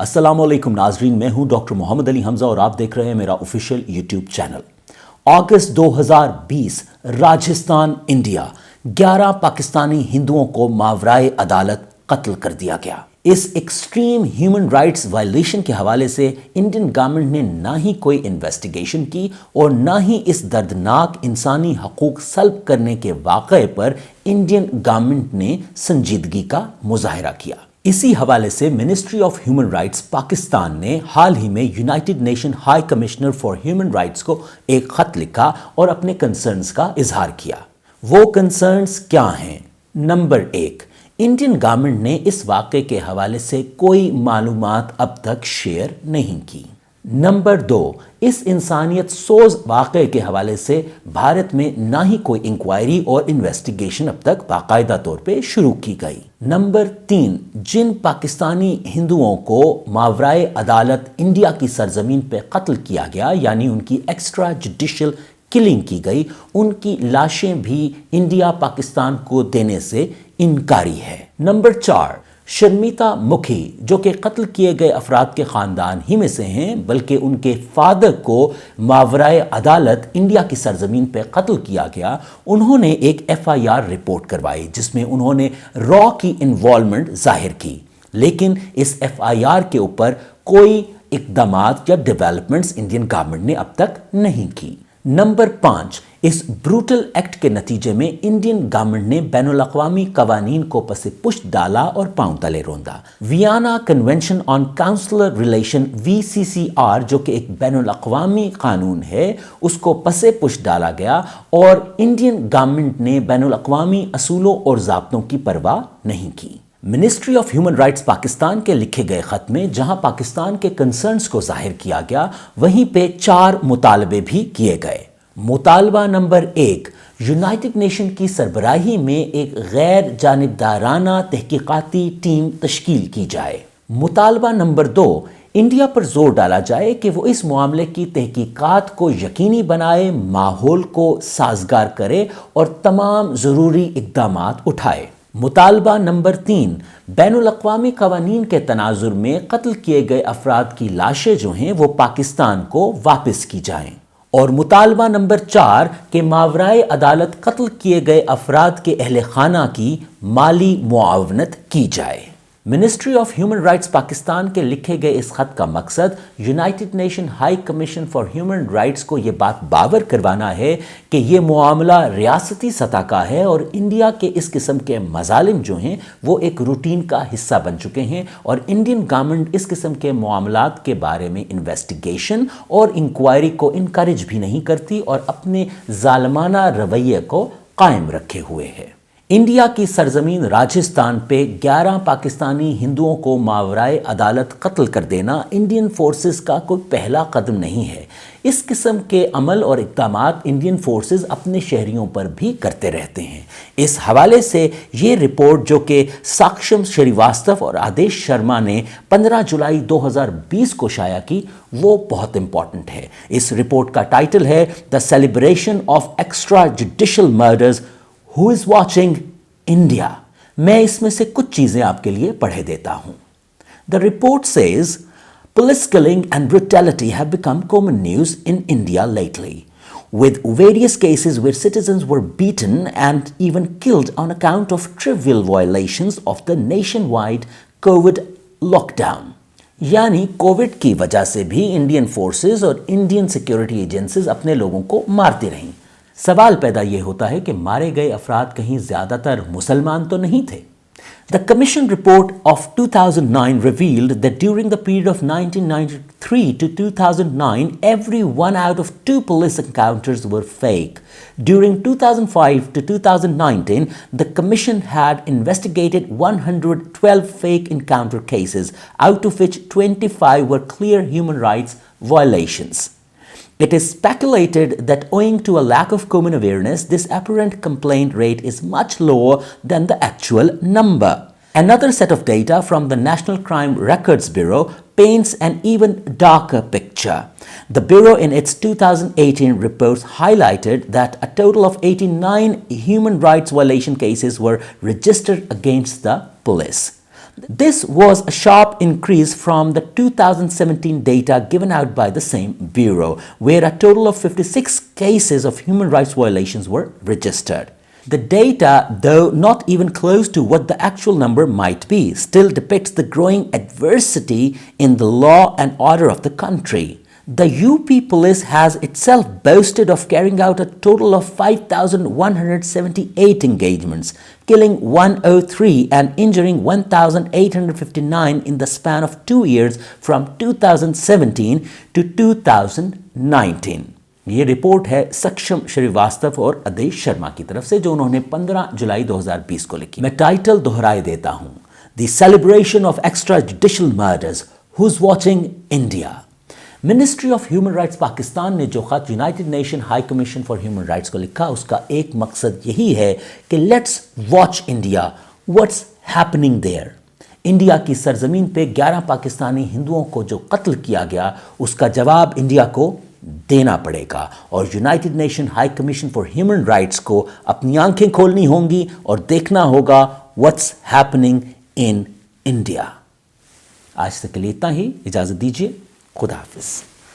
السلام علیکم ناظرین، میں ہوں ڈاکٹر محمد علی حمزہ اور آپ دیکھ رہے ہیں میرا آفیشیل یوٹیوب چینل۔ اگست 2020 راجستھان انڈیا 11 پاکستانی ہندوؤں کو ماورائے عدالت قتل کر دیا گیا۔ اس ایکسٹریم ہیومن رائٹس وائلیشن کے حوالے سے انڈین گورنمنٹ نے نہ ہی کوئی انویسٹیگیشن کی اور نہ ہی اس دردناک انسانی حقوق سلب کرنے کے واقعے پر انڈین گورنمنٹ نے سنجیدگی کا مظاہرہ کیا۔ اسی حوالے سے ministry of Human Rights Pakistan نے حال ہی میں United Nation high commissioner for Human Rights کو ایک خط لکھا اور اپنے کنسرنز کا اظہار کیا۔ وہ کنسرنز کیا ہیں؟ نمبر 1، انڈین گورنمنٹ نے اس واقعے کے حوالے سے کوئی معلومات اب تک شیئر نہیں کی۔ نمبر 2، اس انسانیت سوز واقعے کے حوالے سے بھارت میں نہ ہی کوئی انکوائری اور انویسٹیگیشن اب تک باقاعدہ طور پہ شروع کی گئی۔ نمبر 3، جن پاکستانی ہندوؤں کو ماورائے عدالت انڈیا کی سرزمین پہ قتل کیا گیا، یعنی ان کی ایکسٹرا جوڈیشل کلنگ کی گئی، ان کی لاشیں بھی انڈیا پاکستان کو دینے سے انکاری ہے۔ نمبر 4، شرمیتا مکھی جو کہ قتل کیے گئے افراد کے خاندان ہی میں سے ہیں، بلکہ ان کے فادر کو ماورائے عدالت انڈیا کی سرزمین پہ قتل کیا گیا، انہوں نے ایک FIR رپورٹ کروائی جس میں انہوں نے را کی انوالومنٹ ظاہر کی، لیکن اس FIR کے اوپر کوئی اقدامات یا ڈیولپمنٹس انڈین گورنمنٹ نے اب تک نہیں کی۔ نمبر 5، اس بروٹل ایکٹ کے نتیجے میں انڈین گورنمنٹ نے بین الاقوامی قوانین کو پس پشت ڈالا اور پاؤں تلے روندا۔ Vienna convention on consular relation VCCR جو کہ ایک بین الاقوامی قانون ہے، اس کو پس پشت ڈالا گیا اور انڈین گورنمنٹ نے بین الاقوامی اصولوں اور ضابطوں کی پرواہ نہیں کی۔ Ministry of Human Rights Pakistan کے لکھے گئے خط میں جہاں پاکستان کے کنسرنز کو ظاہر کیا گیا، وہیں پہ 4 مطالبے بھی کیے گئے۔ مطالبہ نمبر 1، یونائٹڈ نیشن کی سربراہی میں ایک غیر جانبدارانہ تحقیقاتی ٹیم تشکیل کی جائے۔ مطالبہ نمبر 2، انڈیا پر زور ڈالا جائے کہ وہ اس معاملے کی تحقیقات کو یقینی بنائے، ماحول کو سازگار کرے اور تمام ضروری اقدامات اٹھائے۔ مطالبہ نمبر 3، بین الاقوامی قوانین کے تناظر میں قتل کیے گئے افراد کی لاشیں جو ہیں وہ پاکستان کو واپس کی جائیں۔ اور مطالبہ نمبر 4 کہ ماورائے عدالت قتل کیے گئے افراد کے اہل خانہ کی مالی معاونت کی جائے۔ Ministry of Human Rights Pakistan کے لکھے گئے اس خط کا مقصد United Nation High Commission for Human Rights کو یہ بات باور کروانا ہے کہ یہ معاملہ ریاستی سطح کا ہے اور انڈیا کے اس قسم کے مظالم جو ہیں وہ ایک روٹین کا حصہ بن چکے ہیں، اور انڈین گورنمنٹ اس قسم کے معاملات کے بارے میں انویسٹیگیشن اور انکوائری کو انکریج بھی نہیں کرتی اور اپنے ظالمانہ رویے کو قائم رکھے ہوئے ہے۔ انڈیا کی سرزمین راجستھان پہ 11 پاکستانی ہندوؤں کو ماورائے عدالت قتل کر دینا انڈین فورسز کا کوئی پہلا قدم نہیں ہے۔ اس قسم کے عمل اور اقدامات انڈین فورسز اپنے شہریوں پر بھی کرتے رہتے ہیں۔ اس حوالے سے یہ رپورٹ جو کہ ساکشم شریواستو اور آدیش شرما نے 15 جولائی 2020 کو شائع کی، وہ بہت امپورٹنٹ ہے۔ اس رپورٹ کا ٹائٹل ہے "The Celebration of Extrajudicial Murders Who is watching India"۔ میں اس میں سے کچھ چیزیں آپ کے لیے پڑھے دیتا ہوں۔ The report says, "Police killing and brutality have become common news in India lately, with various cases where citizens were beaten and even killed on account of trivial violations of the nationwide COVID lockdown." یعنی Covid کی وجہ سے بھی Indian forces اور Indian security agencies اپنے لوگوں کو مارتی رہیں۔ سوال پیدا یہ ہوتا ہے کہ مارے گئے افراد کہیں زیادہ تر مسلمان تو نہیں تھے؟ The Commission report of 2009 revealed that during the period of 1993 to 2009, every 1 out of 2 police encounters were fake. During 2005 to 2019, the Commission had investigated 112 fake encounter cases, out of which 25 were clear human rights violations. It is speculated that owing to a lack of common awareness, this apparent complaint rate is much lower than the actual number. Another set of data from the National Crime Records Bureau paints an even darker picture. The Bureau in its 2018 reports highlighted that a total of 89 human rights violation cases were registered against the police. This was a sharp increase from the 2017 data given out by the same bureau, where a total of 56 cases of human rights violations were registered. The data, though not even close to what the actual number might be, still depicts the growing adversity in the law and order of the country. The UP police has itself boasted of carrying out a total of 5,178 engagements, killing 103 and injuring 1,859 in the span of 2 years from 2017 to 2019. یہ report ہے suction Srivastava اور ادیش شرما کی طرف سے جو انہوں نے 15 جولائی 2020 کو لکھی. میں ٹائٹل دہرائے دیتا ہوں: the celebration of extra judicial murders, who's watching India. Ministry of Human Rights Pakistan نے جو خط United Nation High Commission for Human Rights کو لکھا، اس کا ایک مقصد یہی ہے کہ let's watch India, what's happening there. India کی سرزمین پہ 11 پاکستانی ہندوؤں کو جو قتل کیا گیا، اس کا جواب انڈیا کو دینا پڑے گا، اور United Nation High Commission for Human Rights کو اپنی آنکھیں کھولنی ہوں گی اور دیکھنا ہوگا واٹس ہیپننگ ان انڈیا. آج تک کے لیے اتنا ہی، اجازت دیجیے، خدا حافظ.